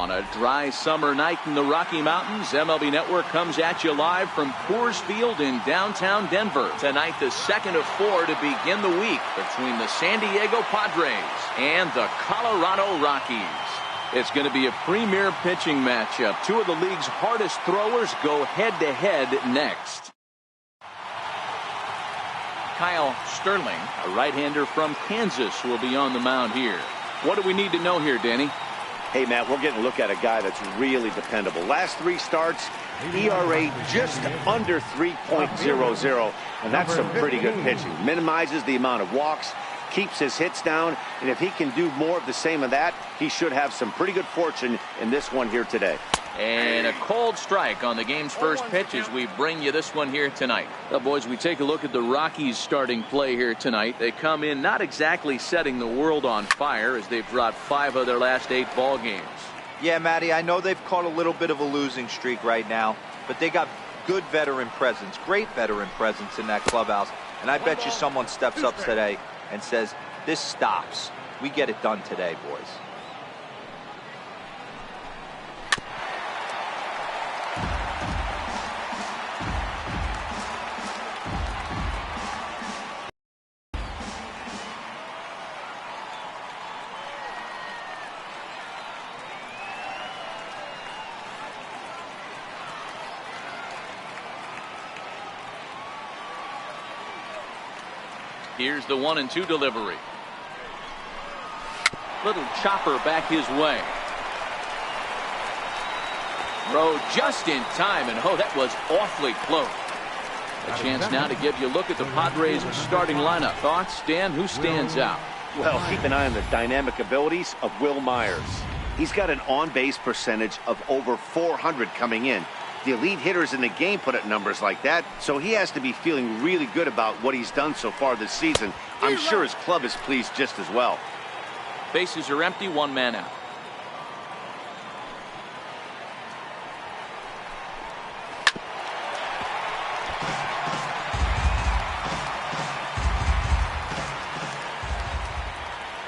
On a dry summer night in the Rocky Mountains, MLB Network comes at you live from Coors Field in downtown Denver. Tonight, the second of 4 to begin the week between the San Diego Padres and the Colorado Rockies. It's going to be a premier pitching matchup. Two of the league's hardest throwers go head-to-head next. Kyle Sterling, a right-hander from Kansas, will be on the mound here. What do we need to know here, Danny? Hey, Matt, we're getting a look at a guy that's really dependable. Last 3 starts, ERA just under 3.00, and that's some pretty good pitching. Minimizes the amount of walks, keeps his hits down, and if he can do more of the same of that, he should have some pretty good fortune in this one here today. And a cold strike on the game's first pitch as we bring you this one here tonight. Well, boys, we take a look at the Rockies' starting play here tonight. They come in not exactly setting the world on fire as they've dropped 5 of their last 8 ball games. Yeah, Matty, I know they've caught a little bit of a losing streak right now, but they got good veteran presence, great veteran presence in that clubhouse. And I bet you someone steps up today and says, this stops. We get it done today, boys. Here's the 1-2 delivery. Little chopper back his way. Throw just in time, and oh, that was awfully close. A chance now to give you a look at the Padres' starting lineup. Thoughts, Dan? Who stands out? Well, keep an eye on the dynamic abilities of Will Myers. He's got an on-base percentage of over 400 coming in. The elite hitters in the game put up numbers like that, so he has to be feeling really good about what he's done so far this season. I'm sure his club is pleased just as well. Bases are empty, 1 man out.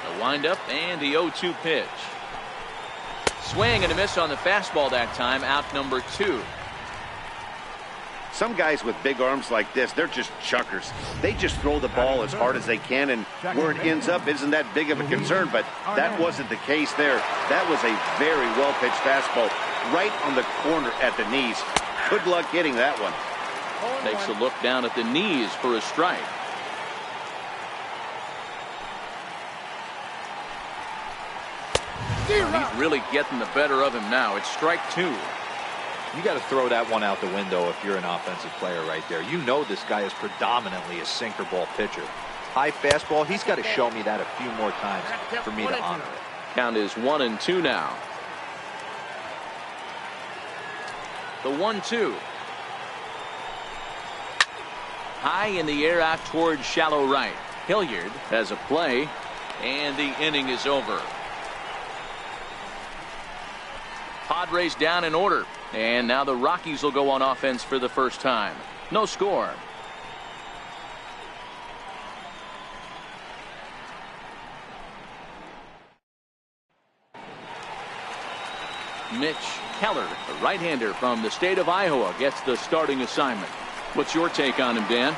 The windup and the 0-2 pitch. Swing and a miss on the fastball that time, out number 2. Some guys with big arms like this, they're just chuckers. They just throw the ball as hard as they can, and where it ends up isn't that big of a concern, but that wasn't the case there. That was a very well-pitched fastball right on the corner at the knees. Good luck hitting that one. Takes a look down at the knees for a strike. He's really getting the better of him now. It's strike 2. You got to throw that one out the window if you're an offensive player right there. You know this guy is predominantly a sinker ball pitcher. High fastball, he's got to show me that a few more times for me to honor it. Count is 1-2 now. The 1-2. High in the air out towards shallow right. Hilliard has a play, and the inning is over. Padres down in order, and now the Rockies will go on offense for the first time. No score. Mitch Keller, a right-hander from the state of Iowa, gets the starting assignment. What's your take on him, Dan?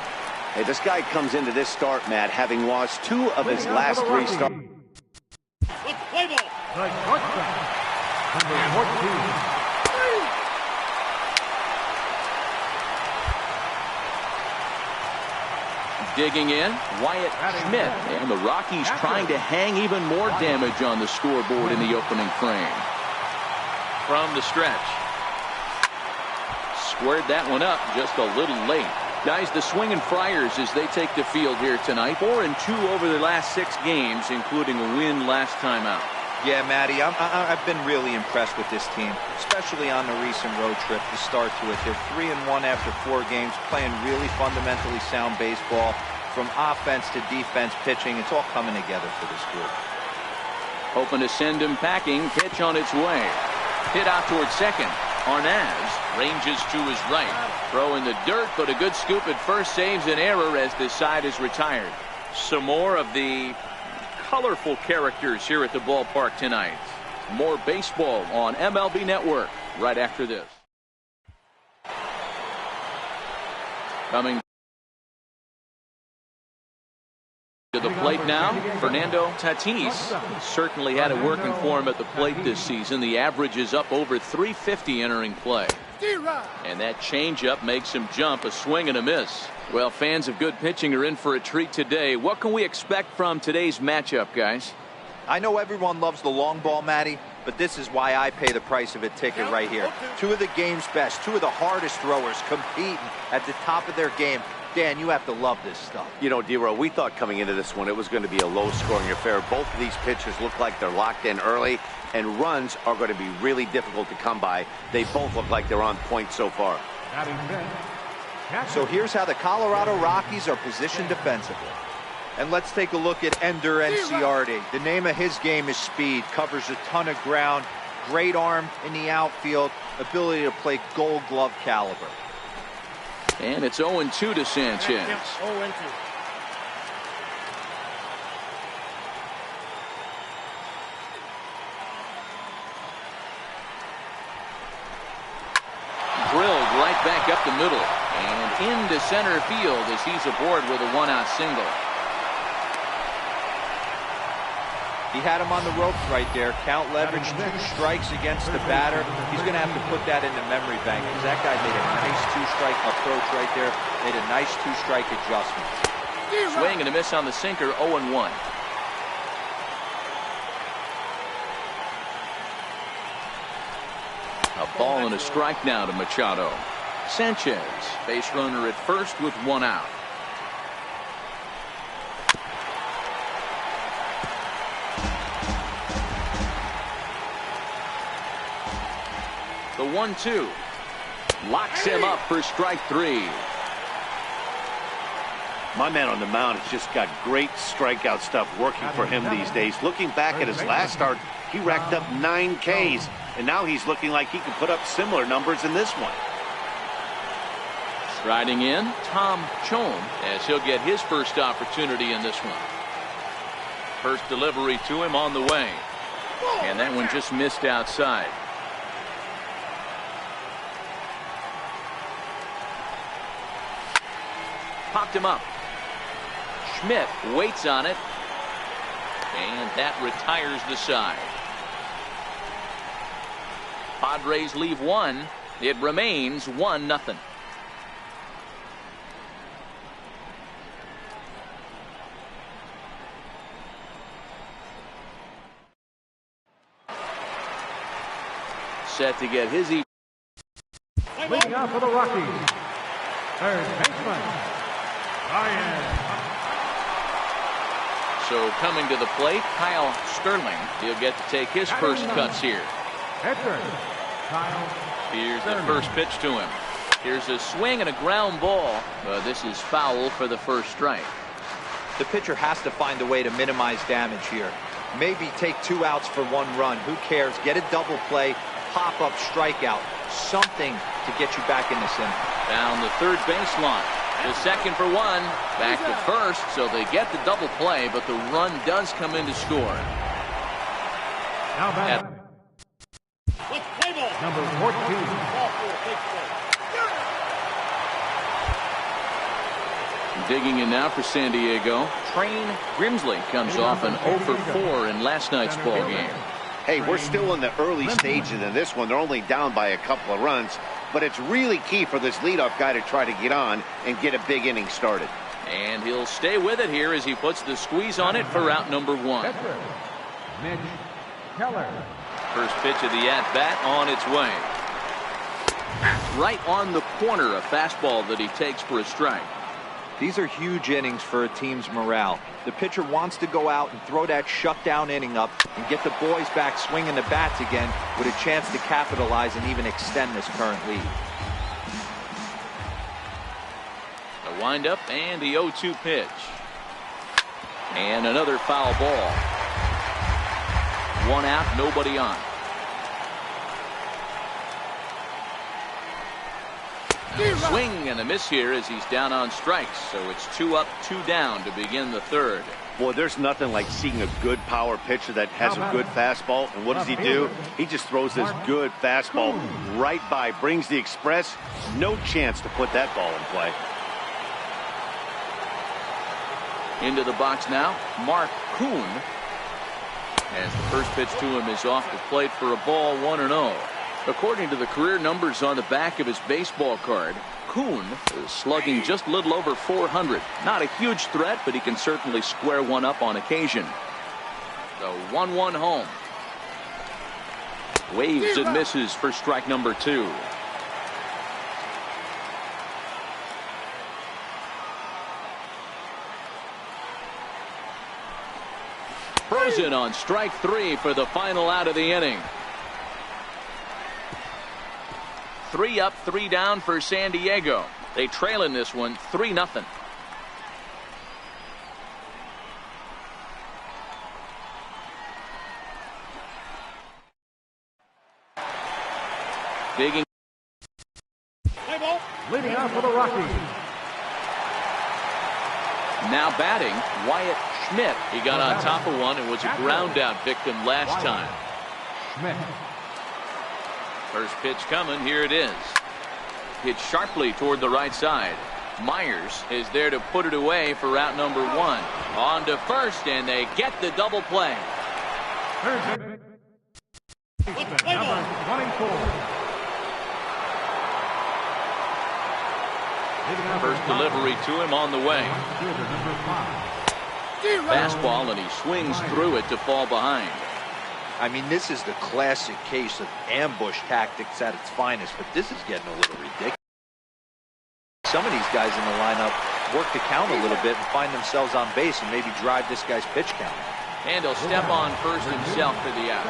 Hey, this guy comes into this start, Matt, having lost 2 of his last 3 starts. Digging in, Wyatt Schmidt, and the Rockies trying to hang even more damage on the scoreboard in the opening frame. From the stretch. Squared that one up just a little late. Guys, the Swingin' Friars as they take the field here tonight. 4-2 over the last 6 games, including a win last time out. Yeah, Matty, I've been really impressed with this team, especially on the recent road trip to start to it. They're 3-1 after 4 games, playing really fundamentally sound baseball. From offense to defense, pitching, it's all coming together for this group. Hoping to send him packing. Pitch on its way. Hit out towards second. Arnaz ranges to his right. Throw in the dirt, but a good scoop at first saves an error as this side is retired. Some more of the colorful characters here at the ballpark tonight. More baseball on MLB Network right after this. Coming to the plate now, Fernando Tatis. Certainly had it working for him at the plate this season. The average is up over 350 entering play. And that changeup makes him jump, a swing and a miss. Well, fans of good pitching are in for a treat today. What can we expect from today's matchup, guys? I know everyone loves the long ball, Matty, but this is why I pay the price of a ticket right here. Two of the game's best, two of the hardest throwers competing at the top of their game. Dan, you have to love this stuff. You know, D-Row, we thought coming into this one it was going to be a low-scoring affair. Both of these pitchers look like they're locked in early, and runs are going to be really difficult to come by. They both look like they're on point so far. So here's how the Colorado Rockies are positioned defensively. And let's take a look at Ender Enciarte. The name of his game is speed, covers a ton of ground, great arm in the outfield, ability to play Gold Glove caliber. And it's 0-2 to Sanchez. 0-2. Drilled right back up the middle and into center field as he's aboard with a one-out single. He had him on the ropes right there. Count leverage, 2 strikes against the batter. He's going to have to put that in the memory bank because that guy made a nice 2-strike approach right there. Made a nice 2-strike adjustment. Swing and a miss on the sinker, 0-1. A ball and a strike now to Machado. Sanchez, base runner at first with 1 out. The 1-2 locks him up for strike 3. My man on the mound has just got great strikeout stuff working for him these days. Looking back at his last start, he racked up 9 Ks, and now he's looking like he can put up similar numbers in this one. Striding in, Tom Chome, as he'll get his first opportunity in this one. First delivery to him on the way, and that one just missed outside. Popped him up. Schmidt waits on it, and that retires the side. Padres leave 1. It remains 1-0. Set to get his Leading out for the Rockies, third baseman, Ryan. So coming to the plate, Kyle Sterling. He'll get to take his first cuts here. Here's the first pitch to him. Here's a swing and a ground ball. This is foul for the first strike. The pitcher has to find a way to minimize damage here. Maybe take 2 outs for 1 run. Who cares? Get a double play, pop-up strikeout. Something to get you back in this inning. Down the third baseline. The second for 1. Back to first, so they get the double play, but the run does come in to score. Now back. Number 14. Digging in now for San Diego. Train Grimsley comes off an 0 for 4 in last night's ball game. Hey, we're still in the early stages of this one. They're only down by a couple of runs, but it's really key for this leadoff guy to try to get on and get a big inning started. And he'll stay with it here as he puts the squeeze on it for out number 1. Mitch Keller. First pitch of the at-bat on its way. Right on the corner, a fastball that he takes for a strike. These are huge innings for a team's morale. The pitcher wants to go out and throw that shutdown inning up and get the boys back swinging the bats again with a chance to capitalize and even extend this current lead. The windup and the 0-2 pitch. And another foul ball. 1 out, nobody on. Swing and a miss here as he's down on strikes. So it's 2 up, 2 down to begin the third. Boy, there's nothing like seeing a good power pitcher that has a good fastball. And what does he do? He just throws this good fastball right by, brings the express. No chance to put that ball in play. Into the box now, Mark Kuhn. As the first pitch to him is off the plate for a ball, 1-0. According to the career numbers on the back of his baseball card, Kuhn is slugging just a little over 400. Not a huge threat, but he can certainly square one up on occasion. The 1-1 home. Waves and misses for strike number 2. Frozen on strike 3 for the final out of the inning. 3 up, 3 down for San Diego. They trail in this one 3-0. Digging. Leading off for the Rockies. Now batting, Wyatt Schmidt. He got on top of one and was a ground out victim last time. Schmidt. First pitch coming. Here it is. Hit sharply toward the right side. Myers is there to put it away for route number 1. On to first, and they get the double play. Third baseman, number 24. First delivery to him on the way. Fastball, and he swings through it to fall behind. I mean, this is the classic case of ambush tactics at its finest, but this is getting a little ridiculous. Some of these guys in the lineup work the count a little bit and find themselves on base and maybe drive this guy's pitch count. And he'll step on first himself for the out.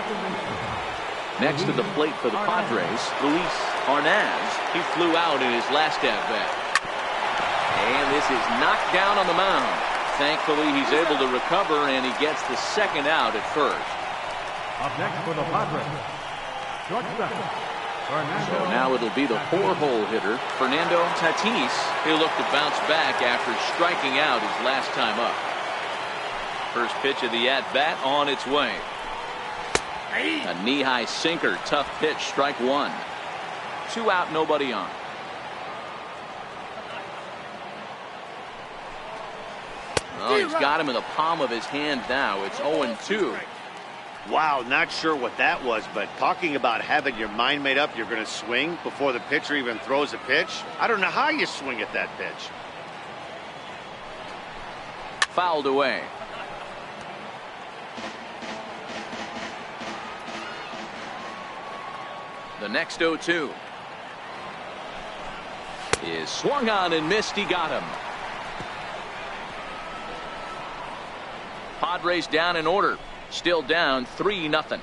Next to the plate for the Padres, Luis Arnaz. He flew out in his last at-bat. And this is knocked down on the mound. Thankfully, he's able to recover, and he gets the second out at first. Up next for the Padres, shortstop, Fernando. So now it'll be the 4-hole hitter, Fernando Tatis. He'll look to bounce back after striking out his last time up. First pitch of the at-bat on its way. A knee-high sinker, tough pitch, strike 1. 2 out, nobody on. Oh, he's got him in the palm of his hand now. It's 0-2. Wow, not sure what that was, but talking about having your mind made up, you're going to swing before the pitcher even throws a pitch. I don't know how you swing at that pitch. Fouled away. The next 0-2 is swung on and missed. He got him. Padres down in order. Still down 3-0.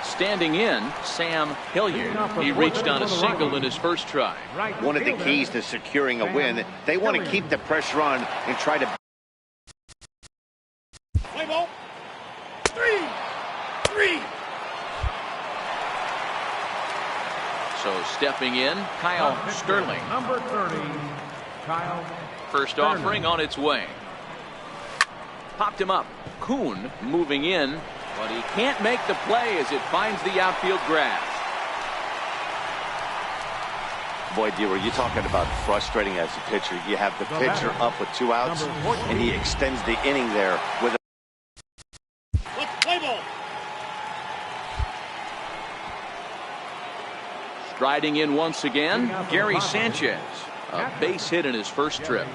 Standing in, Sam Hilliard. He reached on a single in his first try. One of the keys to securing a win, they want to keep the pressure on and try to... Play ball. 3. So stepping in, Kyle Sterling. Number 30, Kyle. First offering on its way. Popped him up. Kuhn moving in, but he can't make the play as it finds the outfield grass. Boy, D-Roy, you're talking about frustrating as a pitcher. You have the pitcher up with 2 outs, and he extends the inning there with a... Let's play ball. Striding in once again, Gary Sanchez. A base hit in his first trip.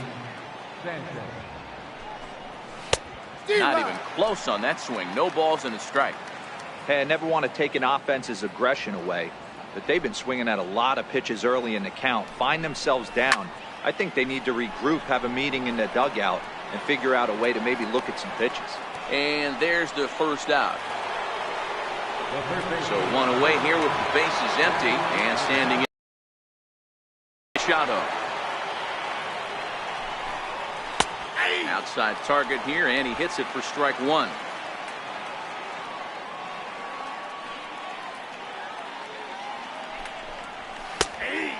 Not even close on that swing. No balls and a strike. Hey, I never want to take an offense's aggression away, but they've been swinging at a lot of pitches early in the count, find themselves down. I think they need to regroup, have a meeting in the dugout, and figure out a way to maybe look at some pitches. And there's the first out. So 1 away here with the bases empty, and standing in, Machado. Outside target here, and he hits it for strike one.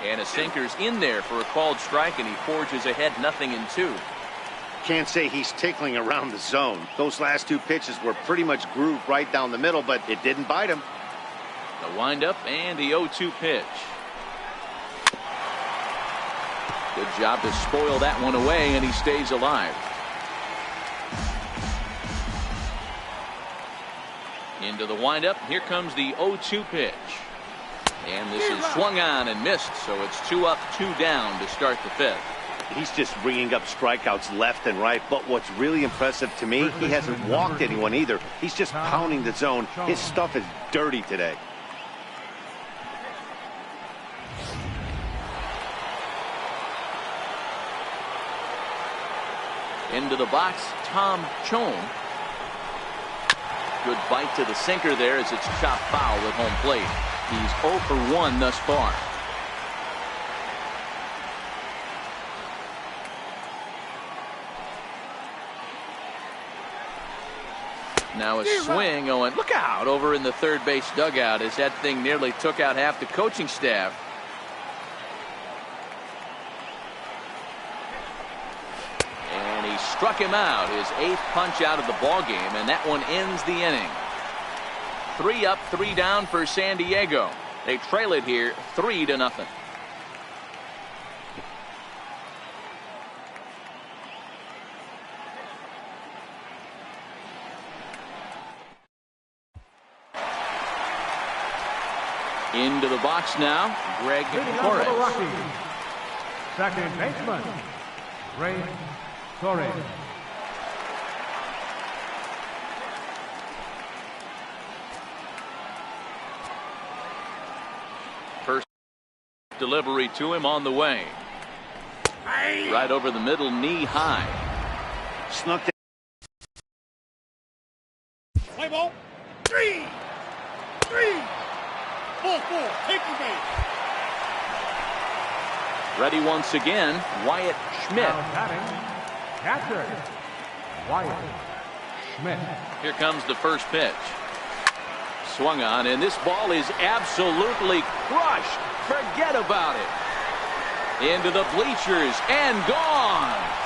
And a sinker's in there for a called strike, and he forges ahead 0-2. Can't say he's tickling around the zone. Those last two pitches were pretty much grooved right down the middle, but it didn't bite him. The windup and the 0-2 pitch. Good job to spoil that one away, and he stays alive. Into the windup. Here comes the 0-2 pitch. And this is swung on and missed, so it's 2 up, 2 down to start the fifth. He's just bringing up strikeouts left and right, but what's really impressive to me, he hasn't walked anyone either. He's just pounding the zone. His stuff is dirty today. Into the box, Tom Chone. Good bite to the sinker there as it's chopped foul at home plate. He's 0 for 1 thus far. Now a swing going. Look out over in the third base dugout as that thing nearly took out half the coaching staff. And he struck him out, his 8th punch out of the ball game, and that one ends the inning. 3 up, 3 down for San Diego. They trail it here 3-0. Into the box now, Greg Torres. Second baseman, Greg Torres. First delivery to him on the way. Right over the middle, knee high. Snuck it. Play ball. 3. Full. Take the base. Ready once again, Wyatt Schmidt. Now batting, catcher, Wyatt Schmidt. Here comes the first pitch. Swung on, and this ball is absolutely crushed. Forget about it. Into the bleachers and gone.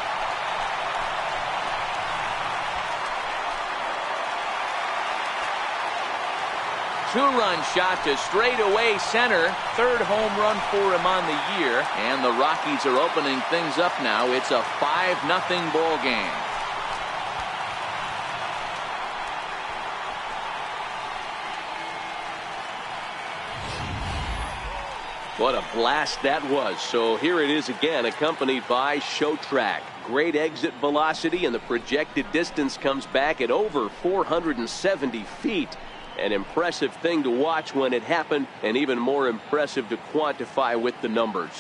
Two-run shot to straightaway center. 3rd home run for him on the year. And the Rockies are opening things up now. It's a 5-0 ball game. What a blast that was. So here it is again, accompanied by Show Track. Great exit velocity, and the projected distance comes back at over 470 feet. An impressive thing to watch when it happened, and even more impressive to quantify with the numbers.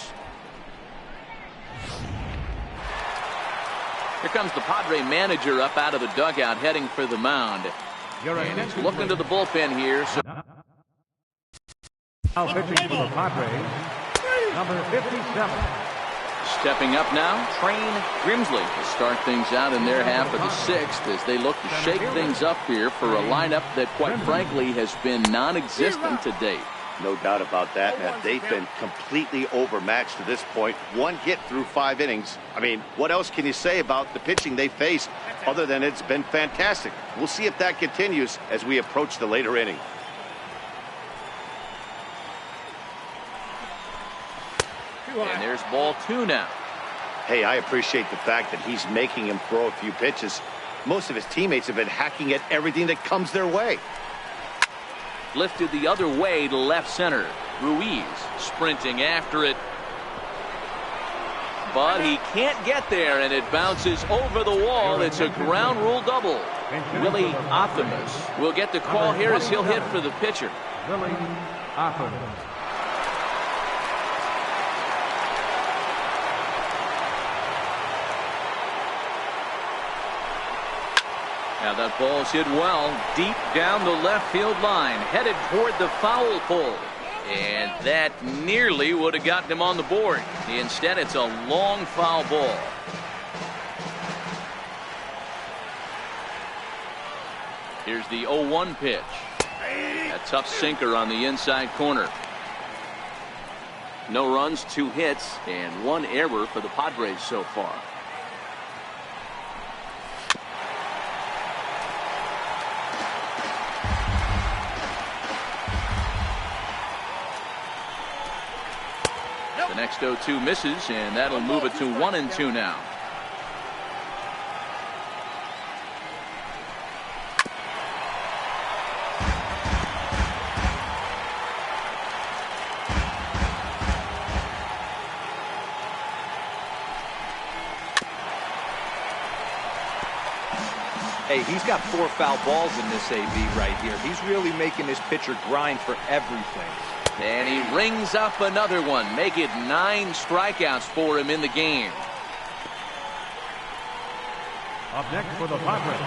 Here comes the Padre manager up out of the dugout heading for the mound. And he's looking to the bullpen here. So now pitching for the Padres, number 57. stepping up now, Train Grimsley to start things out in their half of the 6th as they look to shake things up here for a lineup that, quite frankly, has been non-existent to date. No doubt about that, man. They've been completely overmatched to this point. 1 hit through 5 innings. I mean, what else can you say about the pitching they faced other than it's been fantastic? We'll see if that continues as we approach the later inning. And there's ball 2 now. Hey, I appreciate the fact that he's making him throw a few pitches. Most of his teammates have been hacking at everything that comes their way. Lifted the other way to left center. Ruiz sprinting after it. But he can't get there, and it bounces over the wall. It's a ground rule double. Willie Optimus will get the call here as he'll hit for the pitcher. Willie Optimus. Now that ball's hit well deep down the left field line, headed toward the foul pole. And that nearly would have gotten him on the board. Instead, it's a long foul ball. Here's the 0-1 pitch. A tough sinker on the inside corner. No runs, 2 hits, and 1 error for the Padres so far. The next 0-2 misses, and that'll move it to 1-2 now. Hey, he's got 4 foul balls in this AB right here. He's really making this pitcher grind for everything. And he rings up another one. Make it 9 strikeouts for him in the game. Up next for the Padres,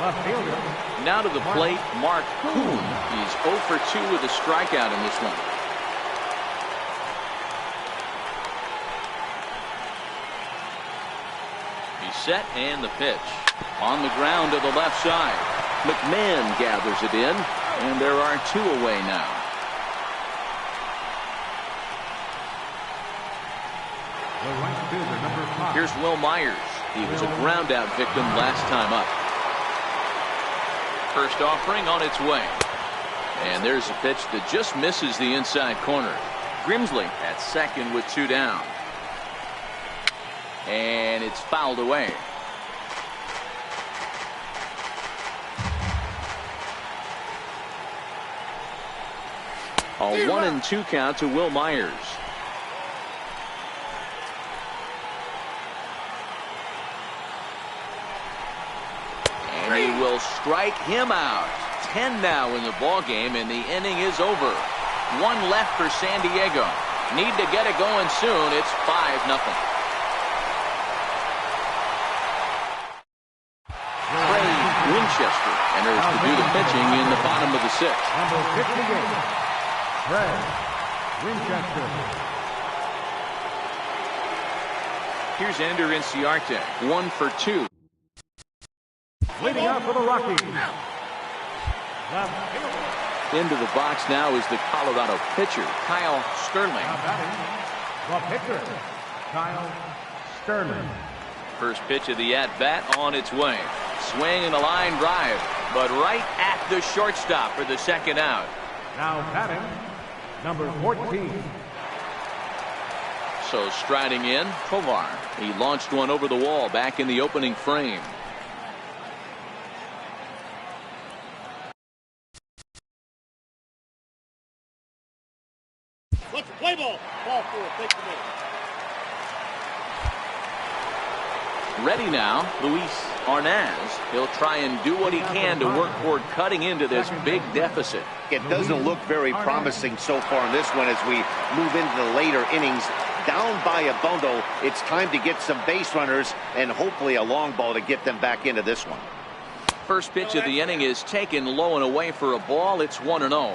left fielder. Now to the plate, Mark Kuhn. He's 0 for 2 with a strikeout in this one. He's set, and the pitch. On the ground to the left side. McMahon gathers it in, and there are 2 away now. The right fielder, number 5. Here's Will Myers. He was a ground out victim last time up. First offering on its way. And there's a pitch that just misses the inside corner. Grimsley at second with 2 down. And it's fouled away. A 1-2 count to Will Myers. And he will strike him out. 10 now in the ball game, and the inning is over. 1 left for San Diego. Need to get it going soon. It's 5-0. Winchester enters to do the pitching in the bottom of the 6th. Number 58, Fred Winchester. Here's Ender Inciarte, 1 for 2. Leading out for the Rockies, left fielder. Into the box now is the Colorado pitcher, Kyle Sterling. Now batting, the pitcher, Kyle Sterling. First pitch of the at-bat on its way. Swing and a line drive, but right at the shortstop for the 2nd out. Now batting, number 14. So striding in, Tovar. He launched one over the wall back in the opening frame. Let's play ball. Ball 4. Take the minute. Ready now, Luis Arnaz. He'll try and do what he can to work toward cutting into this big deficit. It doesn't look very promising so far in this one as we move into the later innings. Down by a bundle, it's time to get some base runners and hopefully a long ball to get them back into this one. First pitch of the inning is taken low and away for a ball. It's 1-0.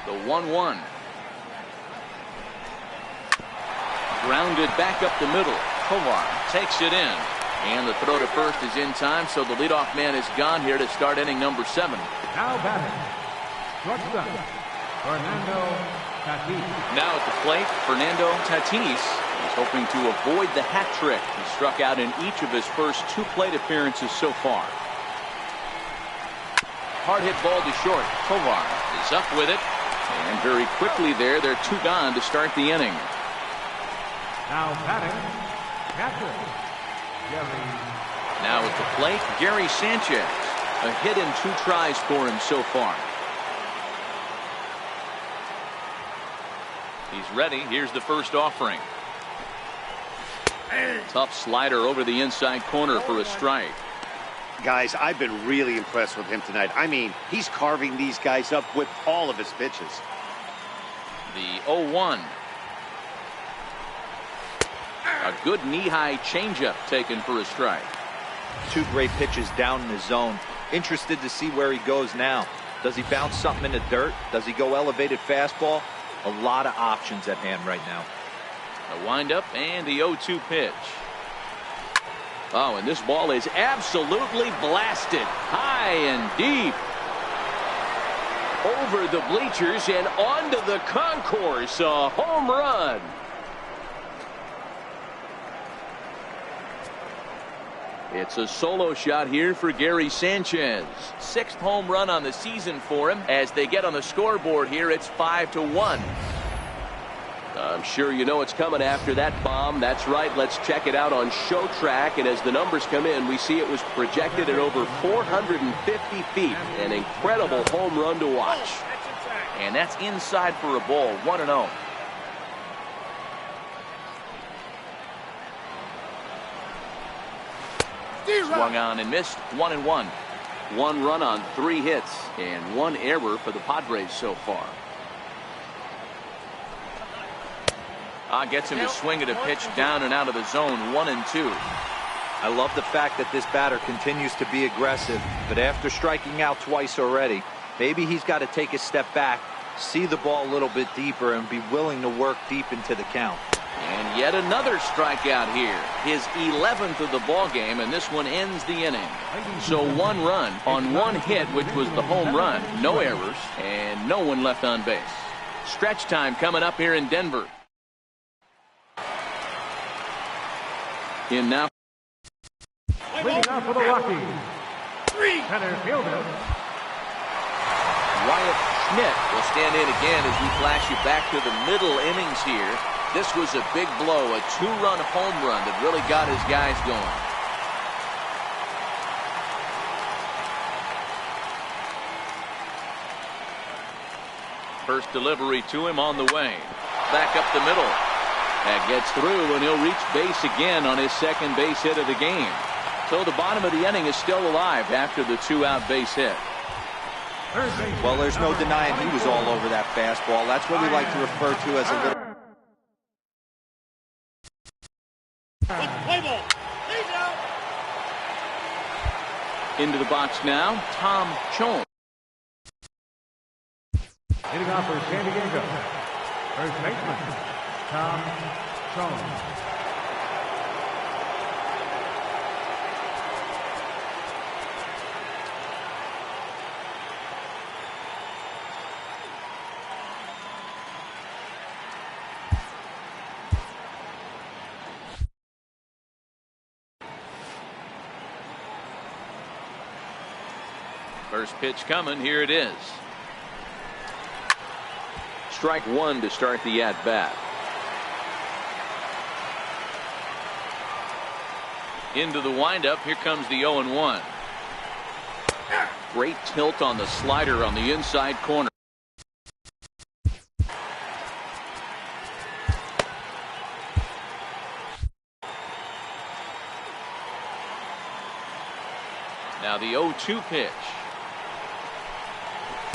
The 1-1. Grounded back up the middle. Tovar takes it in. And the throw to first is in time, so the leadoff man is gone here to start inning number 7. Now batting, shortstop, Fernando Tatis. Now at the plate, Fernando Tatis. He's hoping to avoid the hat trick. He struck out in each of his first 2 plate appearances so far. Hard hit ball to short. Tovar is up with it. And very quickly there, they're 2 gone to start the inning. Now batting, catcher, Gary. Now at the plate, Gary Sanchez. A hit in 2 tries for him so far. He's ready. Here's the first offering. Tough slider over the inside corner for a strike. Guys, I've been really impressed with him tonight. I mean, he's carving these guys up with all of his pitches. The 0-1. A good knee-high changeup taken for a strike. 2 great pitches down in the zone. Interested to see where he goes now. Does he bounce something in the dirt? Does he go elevated fastball? A lot of options at hand right now. The windup and the 0-2 pitch. Oh, and this ball is absolutely blasted high and deep. Over the bleachers and onto the concourse. A home run. It's a solo shot here for Gary Sanchez. 6th home run on the season for him. As they get on the scoreboard here, it's 5-1. I'm sure you know it's coming after that bomb. That's right. Let's check it out on Show Track. And as the numbers come in, we see it was projected at over 450 feet. An incredible home run to watch. And that's inside for a ball. 1-0. Swung on and missed. 1-1. 1 run on 3 hits and 1 error for the Padres so far. Gets him to swing at a pitch down and out of the zone. 1-2. I love the fact that this batter continues to be aggressive, but after striking out twice already, maybe he's got to take a step back, see the ball a little bit deeper, and be willing to work deep into the count. And yet another strikeout here. His 11th of the ball game, and this one ends the inning. So 1 run on 1 hit, which was the home run. No errors and no one left on base. Stretch time coming up here in Denver. In now. Leading off for the Rockies, center fielder Wyatt Schmidt will stand in again as we flash you back to the middle innings here. This was a big blow, a 2-run home run that really got his guys going. First delivery to him on the way. Back up the middle. That gets through, and he'll reach base again on his 2nd base hit of the game. So the bottom of the inning is still alive after the 2-out base hit. Well, there's no denying he was all over that fastball. That's what we like to refer to as a little. Play ball. He's out. Into the box now, Tom Chone. leading off for San Diego, first baseman Tom Shovin. First pitch coming. Here it is. Strike 1 to start the at-bat. Into the windup. Here comes the 0-1. Great tilt on the slider on the inside corner. Now the 0-2 pitch.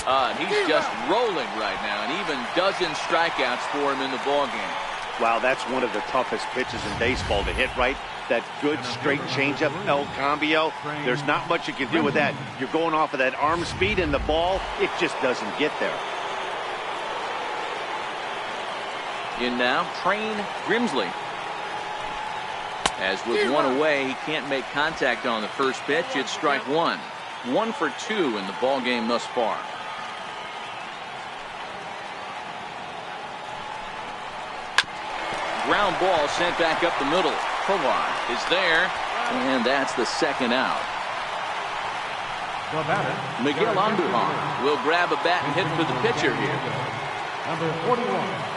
And he's just rolling right now, and even dozen strikeouts for him in the ballgame. Wow, that's one of the toughest pitches in baseball to hit right. That good straight changeup, El Cambio. There's not much you can do with that. You're going off of that arm speed, and the ball, it just doesn't get there. In now, Train Grimsley. As with one away, he can't make contact on the first pitch. It's strike 1. 1 for 2 in the ballgame thus far. Ground ball sent back up the middle. Tovar is there, and that's the second out. Miguel Andujar will grab a bat and hit for the pitcher here. Number 41.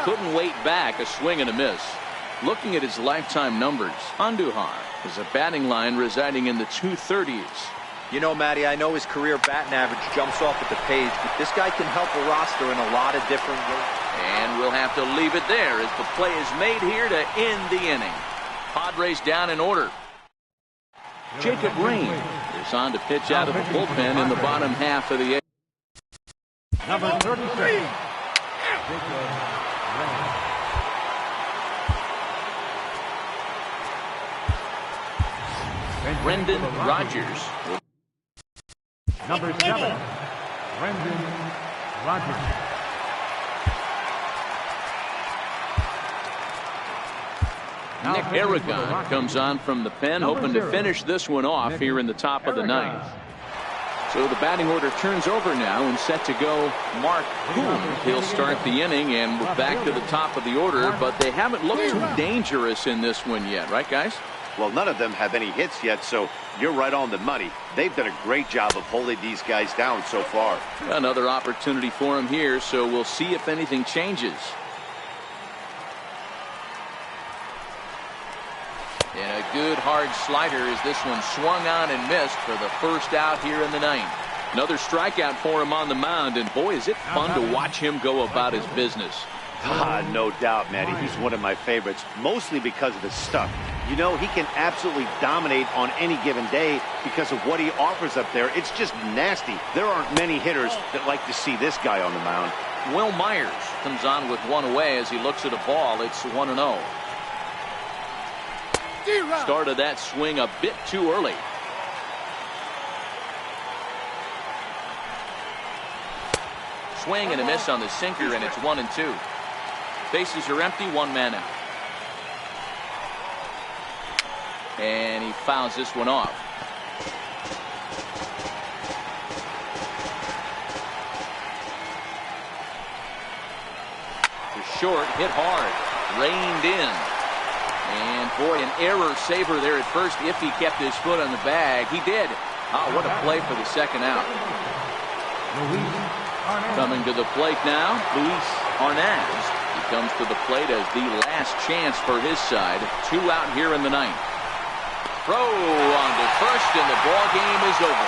Couldn't wait back. A swing and a miss. Looking at his lifetime numbers, Andujar is a batting line residing in the 230s. You know, Matty, I know his career batting average jumps off at the page, but this guy can help a roster in a lot of different ways. And we'll have to leave it there as the play is made here to end the inning. Padres down in order. Jacob Rain is on to pitch out of the bullpen in the bottom half of the eighth. Number 36. Jacob Brendan Rodgers. Number 7, Brendan Rodgers. Nick Aragon comes on from the pen, hoping to finish this one off here in the top of the ninth. So the batting order turns over now and set to go Mark Coon. He'll start the inning, and we're back to the top of the order, but they haven't looked too dangerous in this one yet, right, guys? Well, none of them have any hits yet, so you're right on the money. They've done a great job of holding these guys down so far. Another opportunity for him here, so we'll see if anything changes. And a good hard slider as this one swung on and missed for the first out here in the ninth. Another strikeout for him on the mound, and boy, is it fun to watch him go about his business. No doubt, Matty. He's one of my favorites, mostly because of his stuff. You know, he can absolutely dominate on any given day because of what he offers up there. It's just nasty. There aren't many hitters that like to see this guy on the mound. Will Myers comes on with one away as he looks at a ball. It's 1-0. Started that swing a bit too early. Swing and a miss on the sinker, and it's 1-2. Bases are empty, one man out. And he fouls this one off. The short hit hard, reined in. And boy, an error saver there at first if he kept his foot on the bag. He did. Oh, what a play for the second out. Coming to the plate now, Luis Arnaz. He comes to the plate as the last chance for his side. 2 out here in the ninth. Throw on to first, and the ball game is over.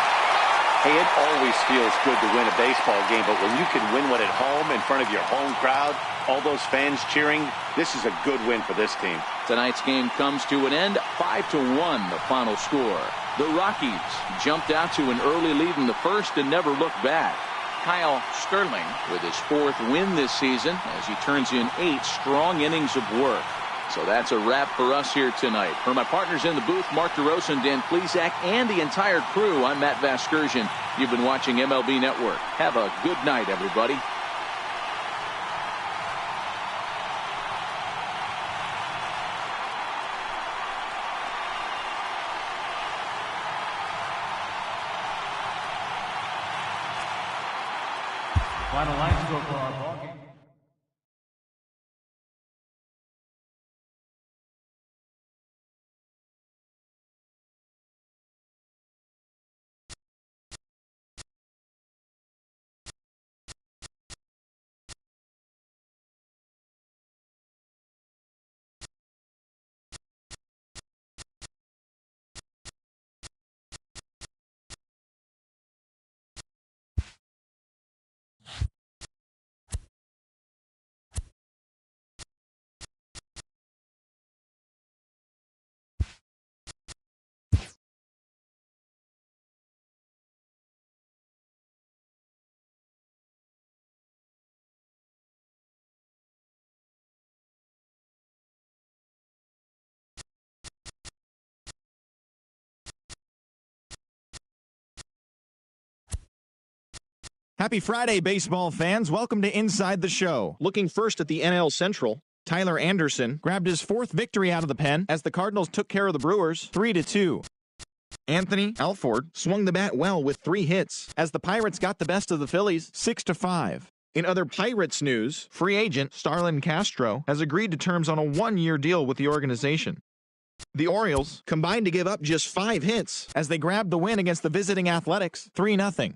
Hey, it always feels good to win a baseball game, but when you can win one at home in front of your home crowd, all those fans cheering, this is a good win for this team. Tonight's game comes to an end, 5-1 the final score. The Rockies jumped out to an early lead in the first and never looked back. Kyle Sterling with his 4th win this season as he turns in 8 strong innings of work. So that's a wrap for us here tonight. For my partners in the booth, Mark DeRosa, Dan Plesac, and the entire crew, I'm Matt Vasgersian. You've been watching MLB Network. Have a good night, everybody. Final line score for our ball game. Happy Friday, baseball fans. Welcome to Inside the Show. Looking first at the NL Central, Tyler Anderson grabbed his 4th victory out of the pen as the Cardinals took care of the Brewers 3-2. Anthony Alford swung the bat well with 3 hits as the Pirates got the best of the Phillies 6-5. In other Pirates news, free agent Starlin Castro has agreed to terms on a 1-year deal with the organization. The Orioles combined to give up just 5 hits as they grabbed the win against the visiting Athletics 3-0.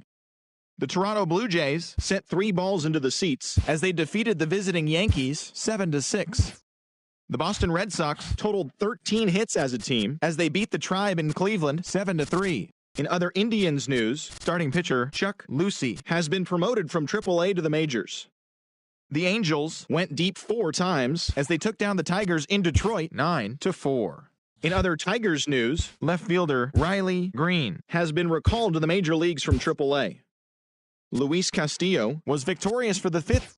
The Toronto Blue Jays sent 3 balls into the seats as they defeated the visiting Yankees 7-6. The Boston Red Sox totaled 13 hits as a team as they beat the Tribe in Cleveland 7-3. In other Indians news, starting pitcher Chuck Lucey has been promoted from AAA to the majors. The Angels went deep 4 times as they took down the Tigers in Detroit 9-4. In other Tigers news, left fielder Riley Green has been recalled to the major leagues from AAA. Luis Castillo was victorious for the 5th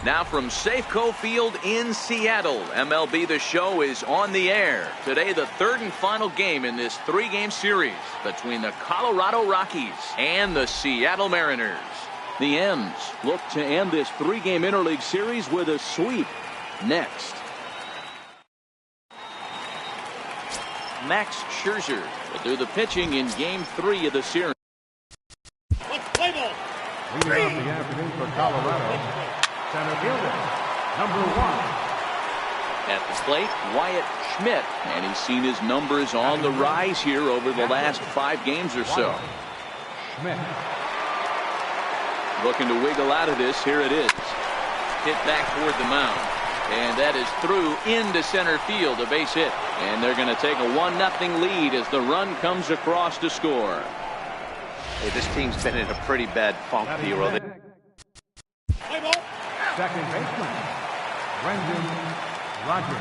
Now from Safeco Field in Seattle, MLB The Show is on the air. Today, the third and final game in this three-game series between the Colorado Rockies and the Seattle Mariners. The M's look to end this three-game interleague series with a sweep. Next, Max Scherzer will do the pitching in Game 3 of the series. Leading off the afternoon for Colorado, center fielder, number 1. At the plate, Wyatt Schmidt, and he's seen his numbers on the rise here over the last 5 games or so. Schmidt. Looking to wiggle out of this. Here it is. Hit back toward the mound. And that is through into center field, a base hit. And they're going to take a 1-0 lead as the run comes across to score. Hey, this team's been in a pretty bad funk, D-Roll. Second baseman, Brendan Rodgers.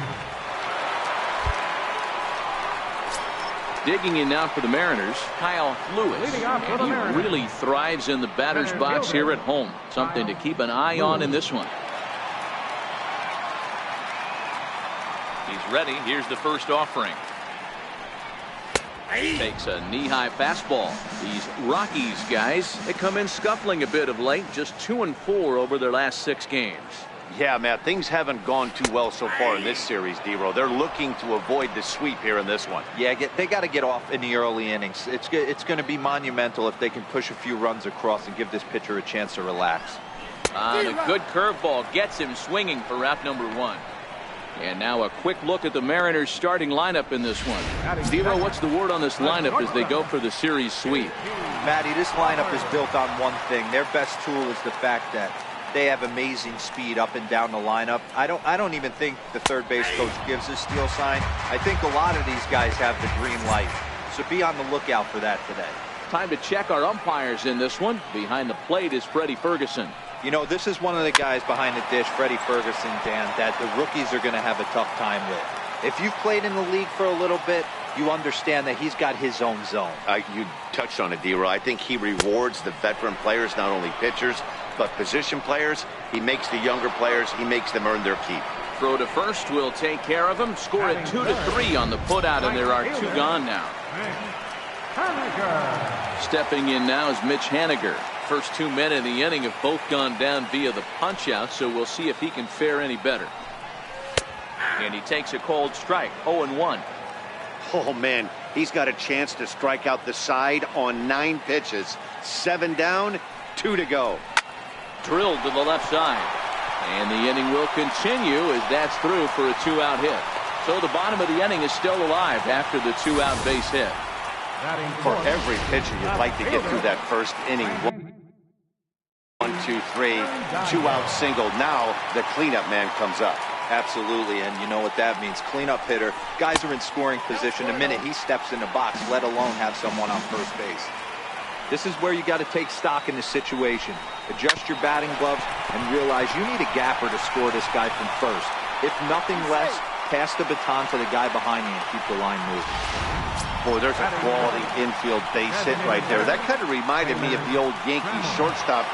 Digging in now for the Mariners, Kyle Lewis. And he really thrives in the batter's box here at home. Something to keep an eye on in this one. He's ready. Here's the first offering. Takes a knee-high fastball. These Rockies guys, they come in scuffling a bit of late. Just 2-4 over their last 6 games. Yeah, Matt, things haven't gone too well so far in this series, D-Roll. They're looking to avoid the sweep here in this one. Yeah, they got to get off in the early innings. It's going to be monumental if they can push a few runs across and give this pitcher a chance to relax. A good curveball gets him swinging for wrap number 1. And now a quick look at the Mariners starting lineup in this one. D-Roll, what's the word on this lineup as they go for the series sweep? Matty, this lineup is built on one thing. Their best tool is the fact that they have amazing speed up and down the lineup. I don't even think the third base coach gives a steal sign. I think a lot of these guys have the green light. So be on the lookout for that today. Time to check our umpires in this one. Behind the plate is Freddie Ferguson. You know, this is one of the guys behind the dish, Freddie Ferguson, Dan, that the rookies are going to have a tough time with. If you've played in the league for a little bit, you understand that he's got his own zone. You touched on it, D-Roll. I think he rewards the veteran players, not only pitchers, but position players. He makes the younger players, he makes them earn their keep. Throw to first will take care of him. Score at 2-3 on the putout, and there are 2 gone now. Stepping in now is Mitch Haniger. First 2 men in the inning have both gone down via the punch-out, so we'll see if he can fare any better. And he takes a cold strike, 0-1. Oh, man, he's got a chance to strike out the side on 9 pitches. 7 down, 2 to go. Drilled to the left side. And the inning will continue as that's through for a 2-out hit. So the bottom of the inning is still alive after the 2-out base hit. For every pitcher, you'd like to get through that first inning. 1, 2, 3, 2-out single. Now the cleanup man comes up. Absolutely, and you know what that means. Cleanup hitter. Guys are in scoring position the minute he steps in the box, let alone have someone on first base. This is where you got to take stock in the situation. Adjust your batting gloves and realize you need a gapper to score this guy from first. If nothing less, pass the baton to the guy behind you and keep the line moving. Boy, there's a quality infield base hit right there. That kind of reminded me of the old Yankees shortstop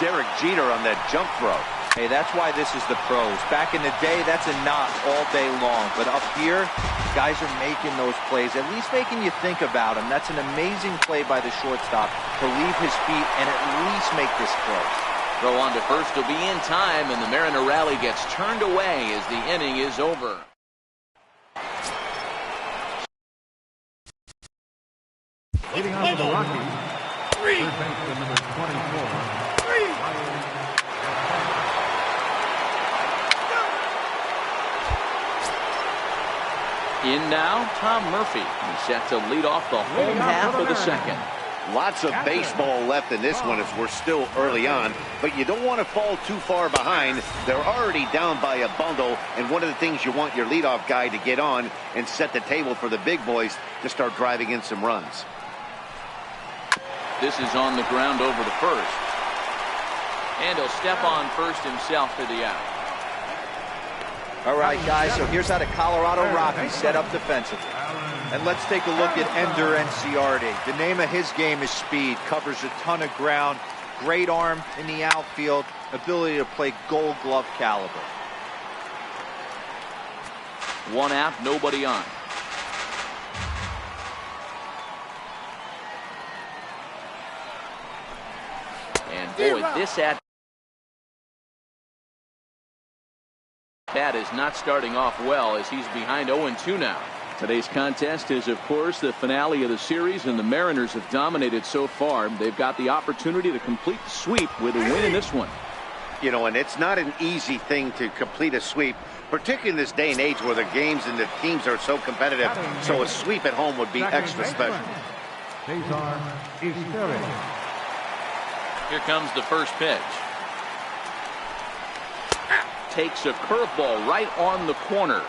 Derek Jeter on that jump throw. Hey, that's why this is the pros. Back in the day, that's a knock all day long. But up here, guys are making those plays, at least making you think about them. That's an amazing play by the shortstop to leave his feet and at least make this close. Throw on to first will be in time, and the Mariner rally gets turned away as the inning is over. Leading on for the Rockies, third baseman number 24. In now, Tom Murphy. He's set to lead off the home half of the second. Lots of baseball left in this one as we're still early on, but you don't want to fall too far behind. They're already down by a bundle, and one of the things you want your leadoff guy to get on and set the table for the big boys to start driving in some runs. This is on the ground over to first. And he'll step on first himself for the out. All right, guys, so here's how the Colorado Rockies set up defensively. And let's take a look at Ender Enciarte. The name of his game is speed, covers a ton of ground, Great arm in the outfield, ability to play Gold Glove caliber. One out, nobody on. And boy, this at bat is not starting off well as he's behind 0-2 now. Today's contest is, of course, the finale of the series, and the Mariners have dominated so far. They've got the opportunity to complete the sweep with a win in this one. You know, and it's not an easy thing to complete a sweep, particularly in this day and age where the games and the teams are so competitive. So a sweep at home would be extra special. Here comes the first pitch. Takes a curveball right on the corner.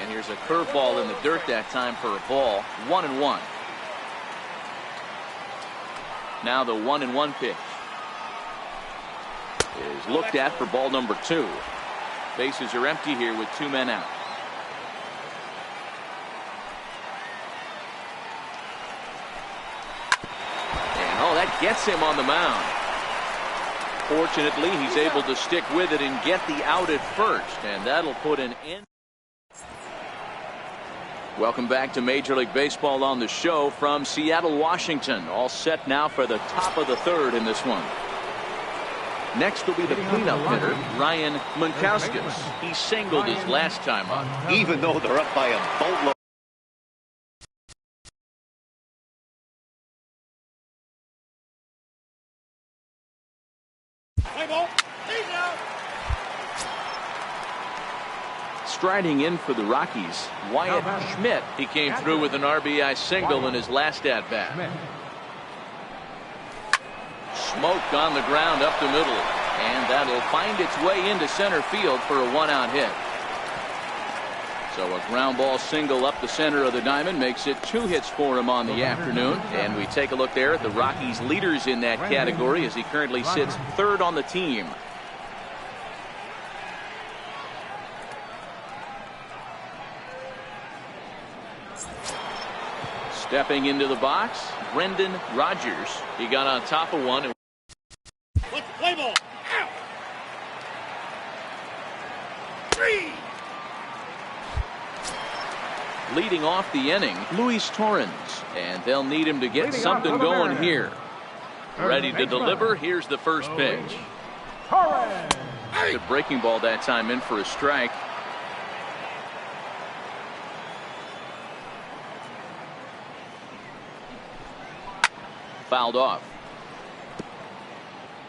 And here's a curveball in the dirt that time for a ball. 1-1. Now the 1-1 pitch is looked at for ball number 2. Bases are empty here with 2 men out. And oh, that gets him on the mound. Fortunately, he's able to stick with it and get the out at first, and that'll put an end. Welcome back to Major League Baseball on the show from Seattle, Washington. All set now for the top of the third in this one. Next will be the cleanup hitter, Ryan Munkauskas. He singled his last time up. Even though they're up by a boatload. Striding in for the Rockies, Wyatt Schmidt. He came through with an RBI single in his last at-bat. Smoked on the ground up the middle, and that'll find its way into center field for a 1-out hit. So a ground ball single up the center of the diamond makes it 2 hits for him on the afternoon. And we take a look there at the Rockies' leaders in that category as he currently sits 3rd on the team. Stepping into the box, Brendan Rodgers. He got on top of one. Let's play ball. Out. 3. Leading off the inning, Luis Torrens. And they'll need him to get something going here. Ready to deliver. Here's the first pitch. Good breaking ball that time in for a strike. Fouled off.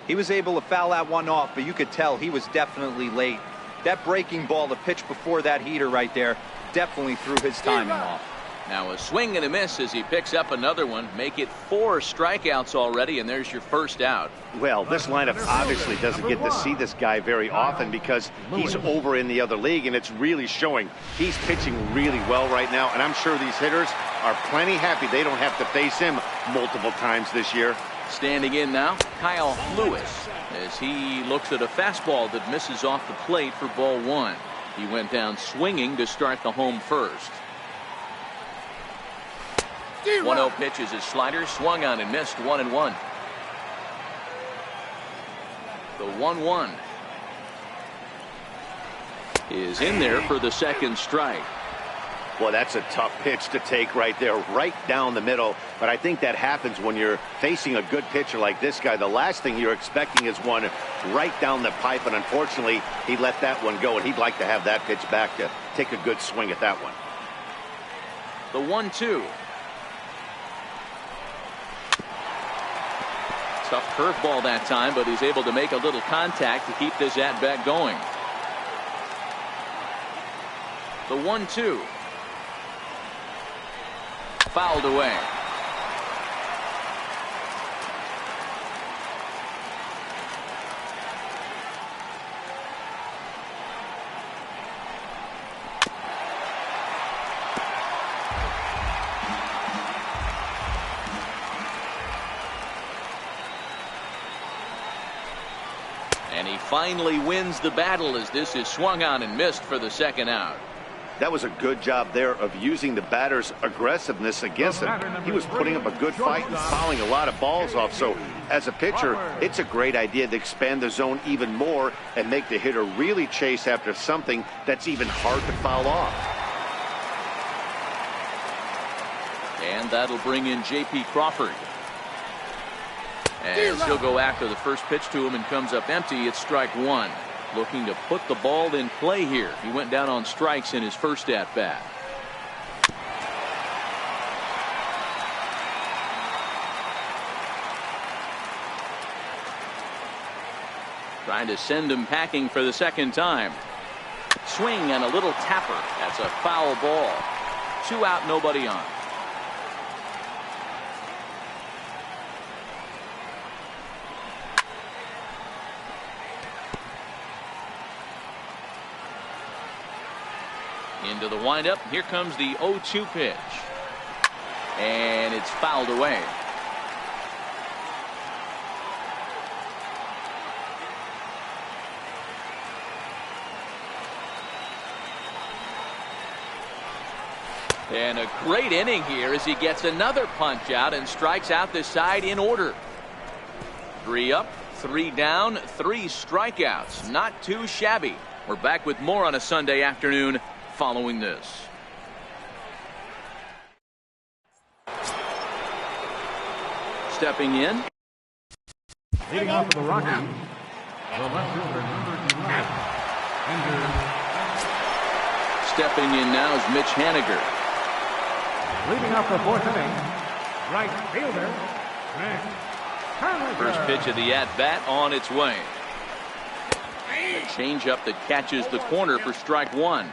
He was able to foul that one off, but you could tell he was definitely late. That breaking ball, the pitch before that heater right there, definitely threw his timing off. Now a swing and a miss as he picks up another one. Make it 4 strikeouts already, and there's your first out. Well, this lineup obviously doesn't get to see this guy very often because he's over in the other league, and it's really showing. He's pitching really well right now, and I'm sure these hitters are plenty happy they don't have to face him multiple times this year. Standing in now, Kyle Lewis, as he looks at a fastball that misses off the plate for ball 1. He went down swinging to start the home first. 1-0 pitch is his slider, swung on and missed. 1-1. The 1-1 is in there for the second strike. Well, that's a tough pitch to take right there, right down the middle. But I think that happens when you're facing a good pitcher like this guy. The last thing you're expecting is one right down the pipe, and unfortunately, he let that one go, and he'd like to have that pitch back to take a good swing at that one. The 1-2. Tough curveball that time, but he's able to make a little contact to keep this at-bat going. The 1-2. Fouled away. And he finally wins the battle as this is swung on and missed for the second out. That was a good job there of using the batter's aggressiveness against him. He was putting up a good fight and fouling a lot of balls off. So as a pitcher, it's a great idea to expand the zone even more and make the hitter really chase after something that's even hard to foul off. And that'll bring in J.P. Crawford. As he'll go after the first pitch to him and comes up empty. It's strike one. Looking to put the ball in play here. He went down on strikes in his first at bat. Trying to send him packing for the second time. Swing and a little tapper. That's a foul ball. 2 out, nobody on. Into the windup. Here comes the 0-2 pitch. And it's fouled away. And a great inning here as he gets another punch out and strikes out the side in order. 3 up, 3 down, 3 strikeouts. Not too shabby. We're back with more on a Sunday afternoon following this. Stepping in. Leading off for the Rockies, the left fielder, number 11, injured. Stepping in now is Mitch Haniger. Leading off the 4th inning, right fielder, Mitch Haniger. First pitch of the at-bat on its way. A changeup that catches the corner for strike one.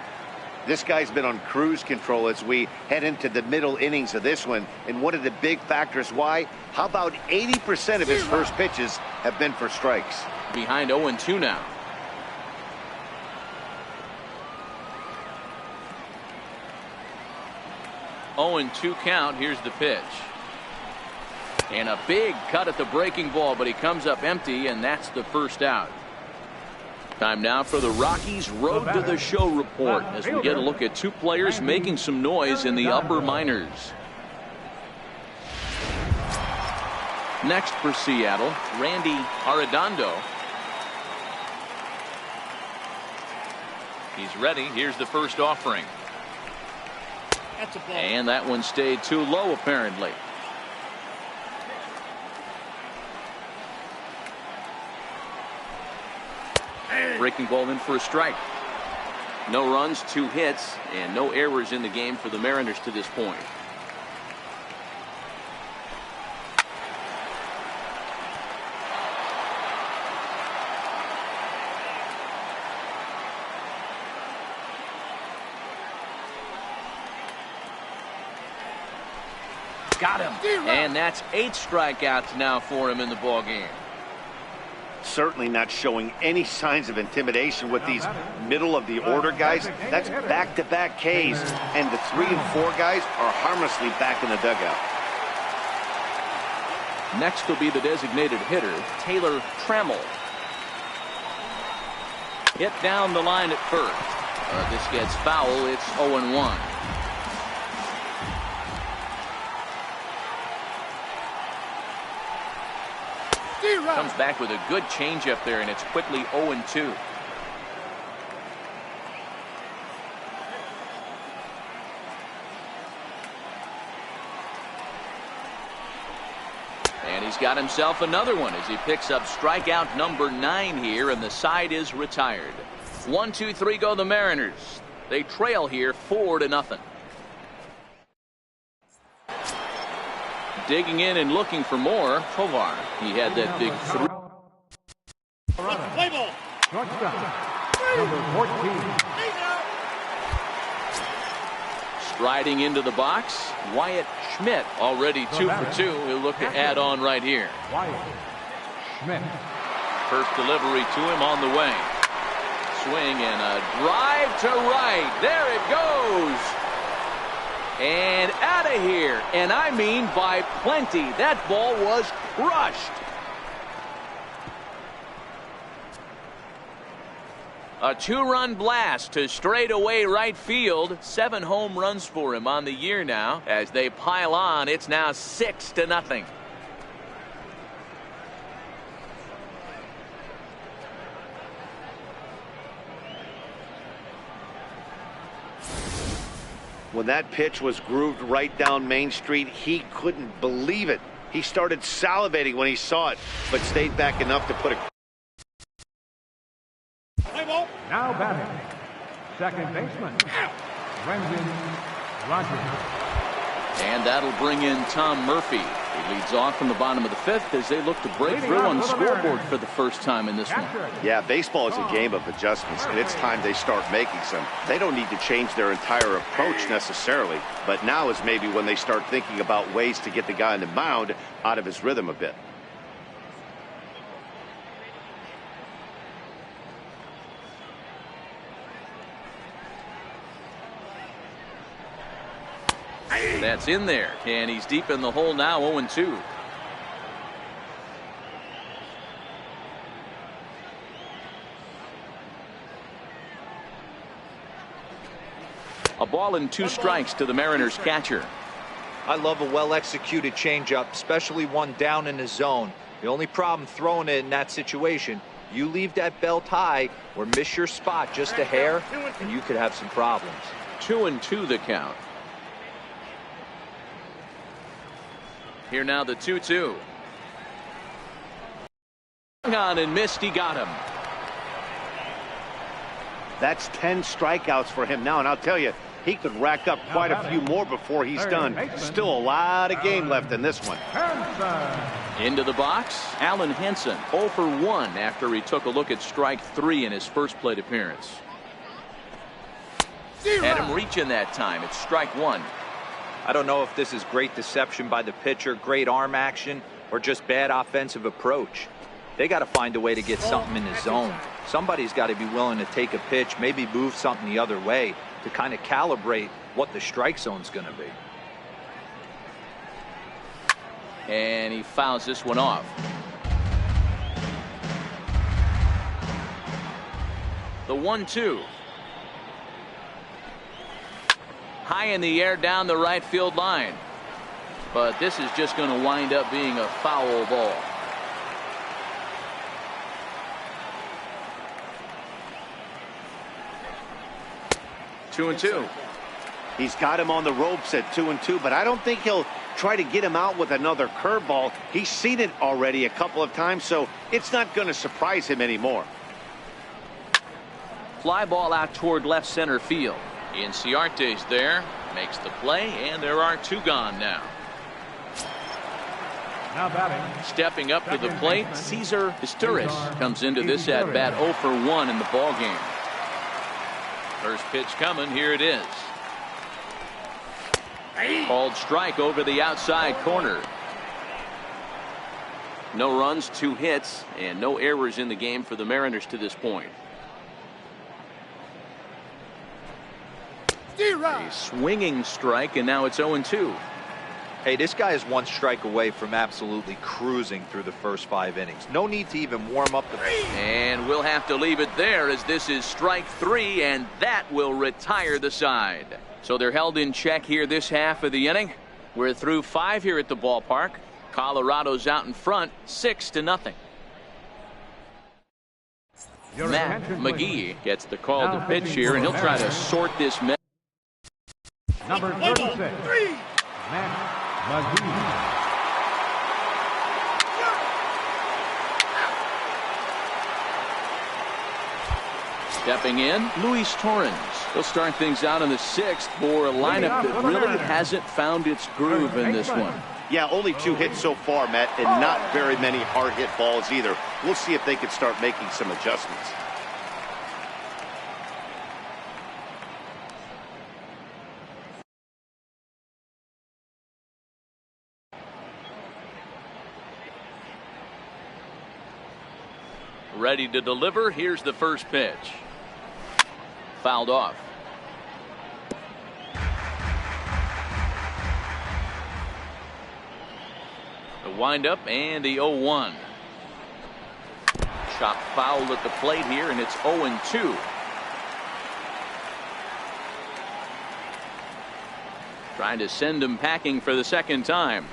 This guy's been on cruise control as we head into the middle innings of this one. And one of the big factors why, how about 80% of his first pitches have been for strikes? Behind 0-2 now. Oh, 2 count. Here's the pitch. And a big cut at the breaking ball, but he comes up empty, and that's the first out. Time now for the Rockies Road to the Show report as we get a look at 2 players making some noise in the upper minors. Next for Seattle, Randy Arredondo. He's ready. Here's the first offering. That's a ball. And that one stayed too low apparently. Breaking ball in for a strike. No runs, 2 hits, and no errors in the game for the Mariners to this point. Got him. And that's 8 strikeouts now for him in the ball game. Certainly not showing any signs of intimidation with these middle of the order guys. That's back-to-back Ks, and the 3 and 4 guys are harmlessly back in the dugout. Next will be the designated hitter, Taylor Trammell. Hit down the line at first. This gets foul. It's 0-1. Comes back with a good changeup there, and it's quickly 0-2. And he's got himself another one as he picks up strikeout number 9 here, and the side is retired. 1, 2, 3 go the Mariners. They trail here 4-0. Digging in and looking for more, Tovar. He had that big 3. Play ball. Shortstop, number 14. Striding into the box, Wyatt Schmidt already 2 for 2. He'll look to add on right here. Wyatt Schmidt. First delivery to him on the way. Swing and a drive to right. There it goes. And out of here. And I mean by plenty. That ball was crushed. A 2-run blast to straightaway right field. 7 home runs for him on the year now. As they pile on, it's now 6-0. When that pitch was grooved right down Main Street, he couldn't believe it. He started salivating when he saw it, but stayed back enough to put a... Now batting, second baseman, Brendan Rodgers. And that'll bring in Tom Murphy. He leads off from the bottom of the 5th as they look to break through on the scoreboard for the first time in this one. Yeah, baseball is a game of adjustments, and it's time they start making some. They don't need to change their entire approach necessarily, but now is maybe when they start thinking about ways to get the guy on the mound out of his rhythm a bit. That's in there, and he's deep in the hole now, 0-2. A ball and 2 strikes to the Mariners catcher. I love a well-executed changeup, especially one down in the zone. The only problem throwing it in that situation, you leave that belt high or miss your spot just a hair, and you could have some problems. 2-2 the count. Here now the 2-2. On and missed, he got him. That's 10 strikeouts for him now, and I'll tell you, he could rack up quite a few more before he's done. Still a lot of game left in this one. Into the box, Alan Henson, 0 for 1 after he took a look at strike 3 in his first plate appearance. Had him reaching that time. It's strike 1. I don't know if this is great deception by the pitcher, great arm action, or just bad offensive approach. They got to find a way to get something in the zone. Somebody's got to be willing to take a pitch, maybe move something the other way to kind of calibrate what the strike zone's going to be. And he fouls this one off. The 1-2. High in the air down the right field line. But this is just going to wind up being a foul ball. Two and two. He's got him on the ropes at 2-2, but I don't think he'll try to get him out with another curveball. He's seen it already a couple of times, so it's not going to surprise him anymore. Fly ball out toward left center field. Inciarte's there, makes the play, and there are 2 gone now. Now batting, stepping up to the plate, Cesar Izturis comes into this at bat 0 for 1 in the ball game. First pitch coming, here it is. Called strike over the outside corner. No runs, 2 hits, and no errors in the game for the Mariners to this point. A swinging strike, and now it's 0-2. Hey, this guy is 1 strike away from absolutely cruising through the first 5 innings. No need to even warm up the... And we'll have to leave it there as this is strike 3, and that will retire the side. So they're held in check here this half of the inning. We're through 5 here at the ballpark. Colorado's out in front, 6-0. Matt McGee gets the call to pitch here, and he'll try to sort this mess. Number 36, Matt McGee. Stepping in, Luis Torrens. He'll start things out in the 6th for a lineup that really hasn't found its groove in this one. Yeah, only 2 hits so far, Matt, and not very many hard hit balls either. We'll see if they can start making some adjustments. Ready to deliver. Here's the first pitch. Fouled off. The windup and the 0-1. Shot fouled at the plate here, and it's 0-2. Trying to send him packing for the second time.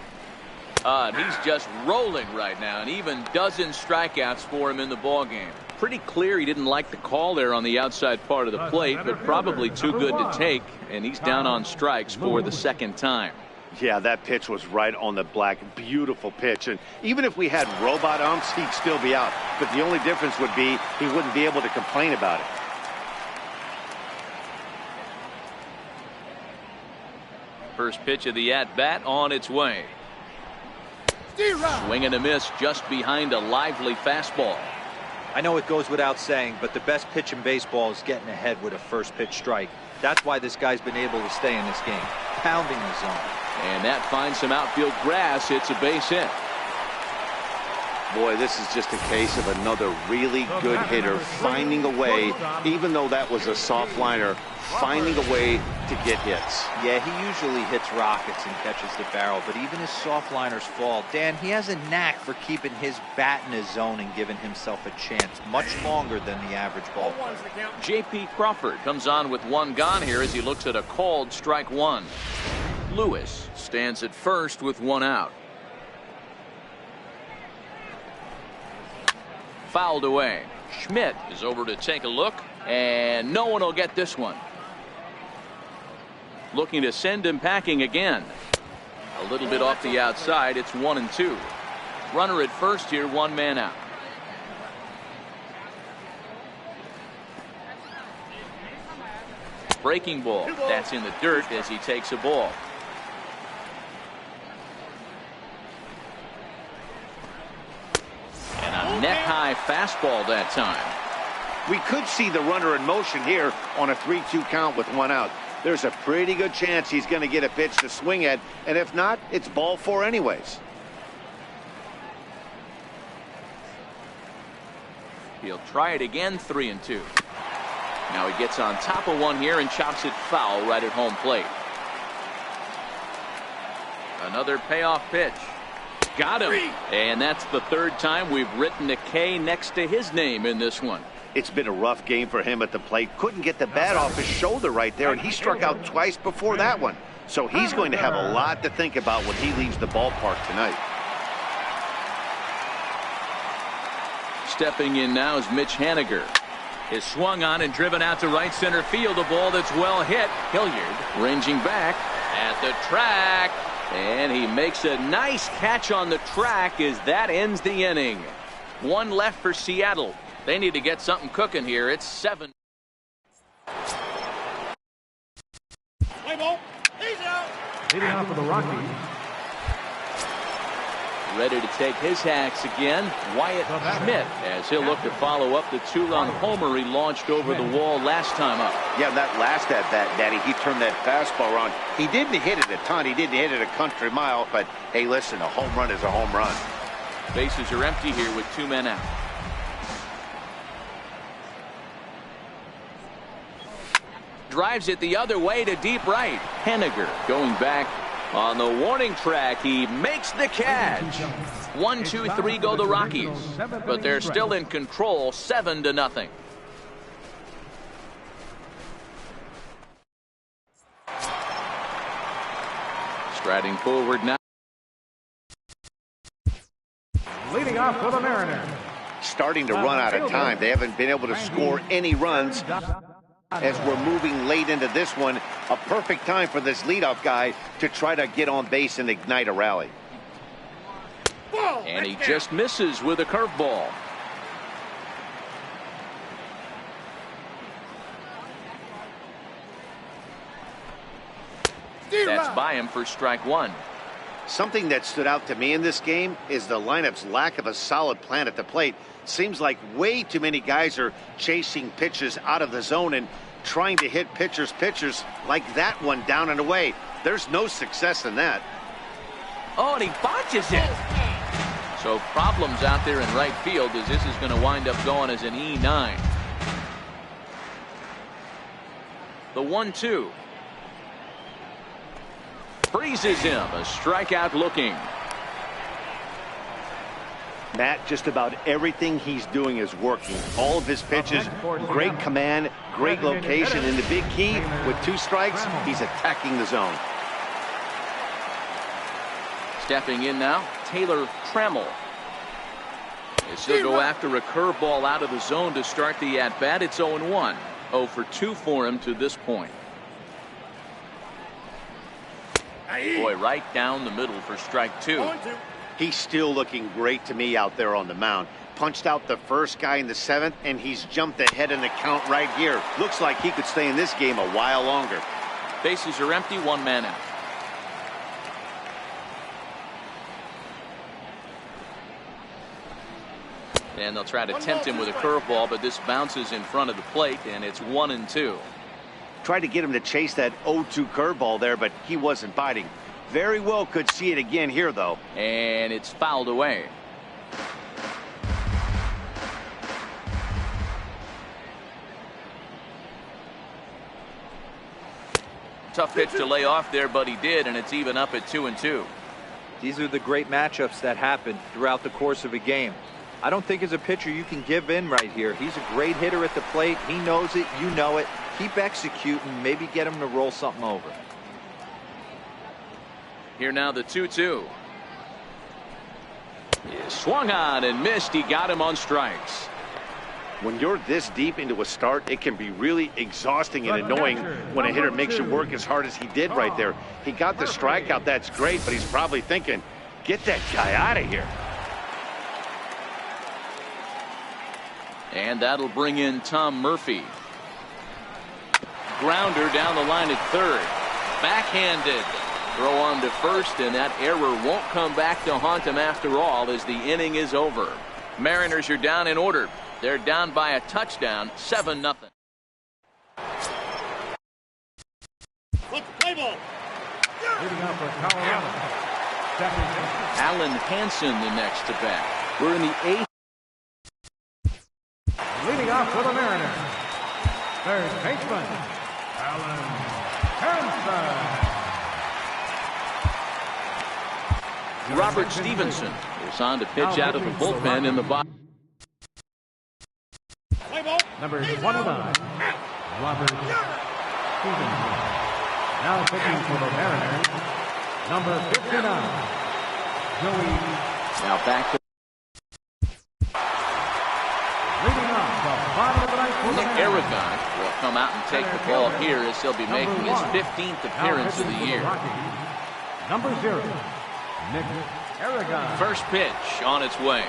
And he's just rolling right now, and even dozen strikeouts for him in the ballgame. Pretty clear he didn't like the call there on the outside part of the plate, but probably too good to take, and he's down on strikes for the second time. Yeah, that pitch was right on the black. Beautiful pitch. And even if we had robot umps, he'd still be out. But the only difference would be he wouldn't be able to complain about it. First pitch of the at-bat on its way. Swing and a miss just behind a lively fastball. I know it goes without saying, but the best pitch in baseball is getting ahead with a first pitch strike. That's why this guy's been able to stay in this game, pounding the zone. And that finds some outfield grass. It's a base hit. Boy, this is just a case of another really good hitter finding a way, even though that was a soft liner, finding a way to get hits. Yeah, he usually hits rockets and catches the barrel, but even his soft liners fall. Dan, he has a knack for keeping his bat in his zone and giving himself a chance much longer than the average ball player. J.P. Crawford comes on with one gone here as he looks at a called strike one. Lewis stands at first with one out. Fouled away. Schmidt is over to take a look, and no one will get this one. Looking to send him packing again. A little bit off the outside. It's 1-2. Runner at first here, one man out. Breaking ball. That's in the dirt as he takes a ball. And a net-high fastball that time. We could see the runner in motion here on a 3-2 count with one out. There's a pretty good chance he's going to get a pitch to swing at, and if not, it's ball four anyways. He'll try it again, 3-2. Now he gets on top of one here and chops it foul right at home plate. Another payoff pitch. Got him. And that's the third time we've written a K next to his name in this one. It's been a rough game for him at the plate. Couldn't get the bat off his shoulder right there, and he struck out twice before that one. So he's going to have a lot to think about when he leaves the ballpark tonight. Stepping in now is Mitch Haniger. Is swung on and driven out to right center field. A ball that's well hit. Hilliard ranging back at the track. And he makes a nice catch on the track as that ends the inning. One left for Seattle. They need to get something cooking here. It's 7. Play ball. He's out. Leading off for the Rockies, Ready to take his hacks again, Wyatt Schmidt, as he'll look to follow up the two-run homer he launched over the wall last time up. Yeah, that last at-bat, Daddy, he turned that fastball around. He didn't hit it a ton. He didn't hit it a country mile, but hey, listen, a home run is a home run. Bases are empty here with two men out. Drives it the other way to deep right. Haniger going back on the warning track. He makes the catch. 1, 2, 3 go the Rockies, but they're still in control, 7-0. Striding forward now. leading off for the Mariners. Starting to run out of time. They haven't been able to score any runs as we're moving late into this one. A perfect time for this leadoff guy to try to get on base and ignite a rally. And he just misses with a curveball. That's by him for strike one. Something that stood out to me in this game is the lineup's lack of a solid plan at the plate. Seems like way too many guys are chasing pitches out of the zone and trying to hit pitchers like that one down and away. There's no success in that. Oh, and he botches it. So problems out there in right field as this is going to wind up going as an E9. The 1-2. Freezes him. A strikeout looking. Matt, just about everything he's doing is working. All of his pitches, great command, great location, and the big key, with 2 strikes, he's attacking the zone. Stepping in now, Taylor Trammell. He'll go after a curveball out of the zone to start the at-bat. It's 0-1. 0 for 2 for him to this point. Boy, right down the middle for strike 2. He's still looking great to me out there on the mound. Punched out the first guy in the 7th, and he's jumped ahead in the count right here. Looks like he could stay in this game a while longer. Bases are empty, 1 man out. And they'll try to tempt him with a curveball, but this bounces in front of the plate, and it's 1-2. Tried to get him to chase that 0-2 curveball there, but he wasn't biting. Very well could see it again here, though. And it's fouled away. Tough pitch to lay off there, but he did, and it's even up at 2-2. These are the great matchups that happen throughout the course of a game. I don't think as a pitcher you can give in right here. He's a great hitter at the plate. He knows it. You know it. Keep executing. Maybe get him to roll something over. Here now the 2-2. He swung on and missed. He got him on strikes. When you're this deep into a start, it can be really exhausting and annoying when a hitter makes you work as hard as he did right there. He got the strikeout. That's great, but he's probably thinking, get that guy out of here. And that'll bring in Tom Murphy. Grounder down the line at third. Backhanded. Throw on to first, and that error won't come back to haunt him after all as the inning is over. Mariners are down in order. They're down by a touchdown, 7-0. Play ball. Leading off for Colorado. Alan Hansen the next to bat. We're in the 8th. Leading off for the Mariners. Third baseman, Alan Hansen. Robert Stevenson is on to pitch out of the bullpen in the box. Number 29, Robert Stevenson. Now pitching for the Mariners, number 59, Joey. Now back to Leading off the bottom of the ninth for the Nick Mariners. Aragon will come out and take the ball here as he'll be making his 15th appearance of the year. Number 0, Nick Aragon. First pitch on its way.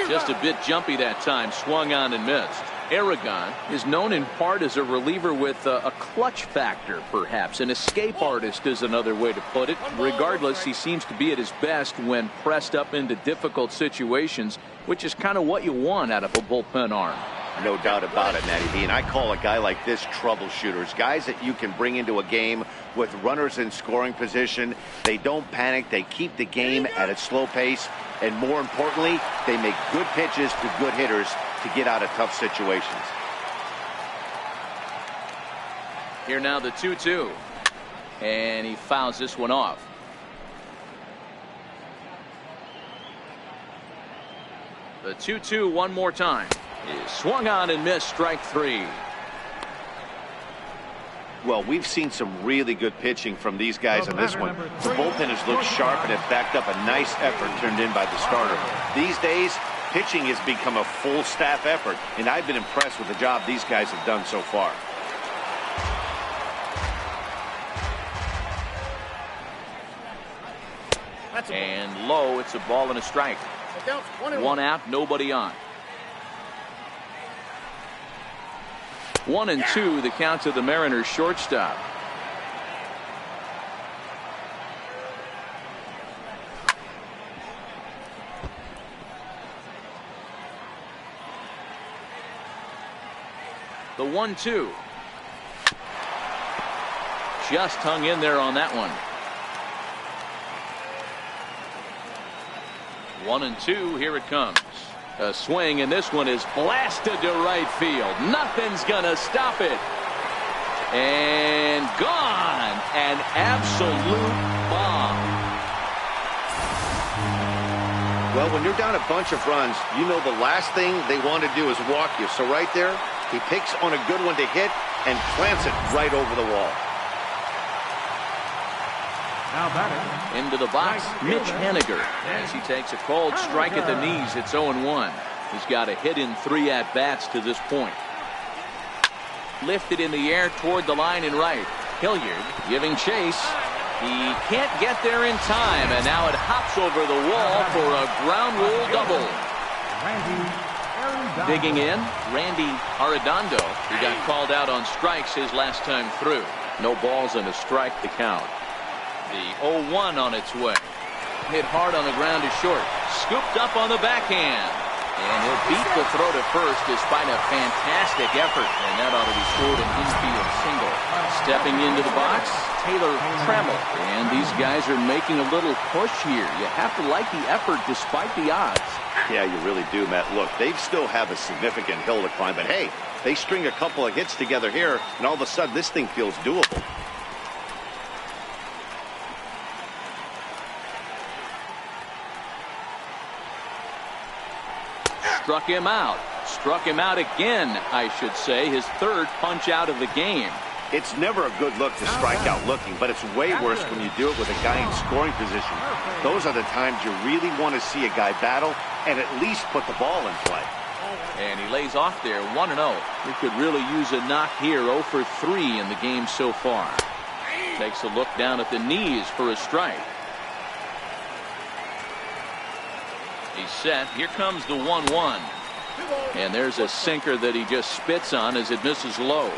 Just a bit jumpy that time, swung on and missed. Aragon is known in part as a reliever with a clutch factor, perhaps. An escape artist is another way to put it. Regardless, he seems to be at his best when pressed up into difficult situations, which is kind of what you want out of a bullpen arm. No doubt about it, Matty B. And I call a guy like this troubleshooters. Guys that you can bring into a game with runners in scoring position. They don't panic. They keep the game at a slow pace. And more importantly, they make good pitches to good hitters to get out of tough situations. Here now the 2-2. And he fouls this one off. The 2-2 one more time. He swung on and missed, strike 3. Well, we've seen some really good pitching from these guys in this one. The bullpen has looked sharp and have backed up a nice effort turned in by the starter. These days, pitching has become a full staff effort, and I've been impressed with the job these guys have done so far. And low, it's a ball and a strike. One out, nobody on. 1-2, the count to the Mariners shortstop. The 1-2. Just hung in there on that one. 1-2, here it comes. A swing, and this one is blasted to right field. Nothing's gonna stop it. And gone. An absolute bomb. Well, Well, when you're down a bunch of runs, you know the last thing they want to do is walk you. So right there, he picks on a good one to hit and plants it right over the wall. Now batting. Into the box, Mitch Haniger. As he takes a cold strike at the knees, it's 0-1. He's got a hit in 3 at-bats to this point. Lifted in the air toward the line and right. Hilliard giving chase. He can't get there in time, and now it hops over the wall for a ground rule double. Digging in, Randy Arredondo. He got called out on strikes his last time through. No balls and a strike to count. The 0-1 on its way. Hit hard on the ground to short. Scooped up on the backhand. And he'll beat the throw to first despite a fantastic effort. And that ought to be scored an infield single. Stepping into the box, Taylor Trammell. And these guys are making a little push here. You have to like the effort despite the odds. Yeah, you really do, Matt. Look, they still have a significant hill to climb. But hey, they string a couple of hits together here, and all of a sudden this thing feels doable. Struck him out. Struck him out again, I should say. His 3rd punch out of the game. It's never a good look to strike out looking, but it's way worse when you do it with a guy in scoring position. Those are the times you really want to see a guy battle and at least put the ball in play. And he lays off there, 1-0. He could really use a knock here, 0 for 3 in the game so far. Takes a look down at the knees for a strike. He's set. Here comes the 1-1. And there's a sinker that he just spits on as it misses low.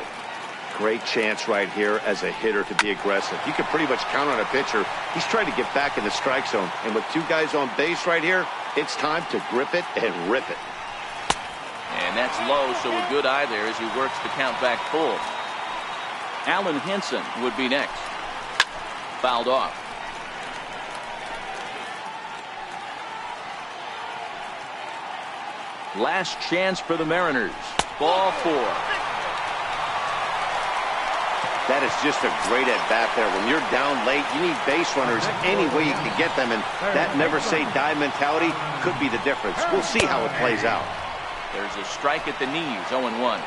Great chance right here as a hitter to be aggressive. You can pretty much count on a pitcher. He's trying to get back in the strike zone. And with 2 guys on base right here, it's time to grip it and rip it. And that's low, so a good eye there as he works the count back full. Alan Henson would be next. Fouled off. Last chance for the Mariners. Ball 4. That is just a great at-bat there. When you're down late, you need base runners any way you can get them, and that never-say-die mentality could be the difference. We'll see how it plays out. There's a strike at the knees, 0-1.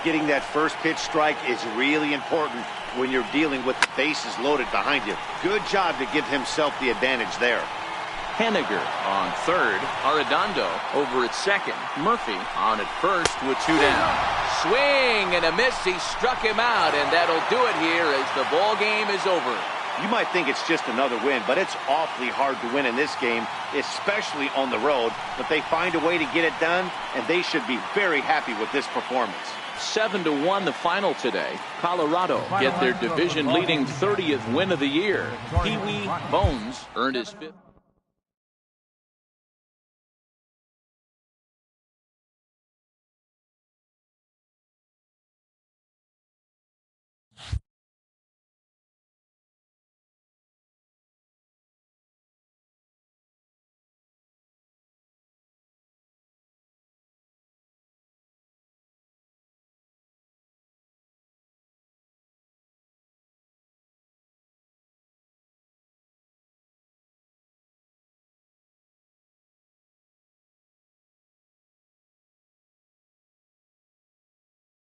Getting that first pitch strike is really important when you're dealing with the bases loaded behind you. Good job to give himself the advantage there. Haniger on 3rd. Arredondo over at 2nd. Murphy on at 1st with 2 down. Swing and a miss. He struck him out, and that'll do it here as the ball game is over. You might think it's just another win, but it's awfully hard to win in this game, especially on the road. But they find a way to get it done, and they should be very happy with this performance. 7-1 the final today. Colorado get their division-leading 30th win of the year. Pee Wee Bones earned his 5th.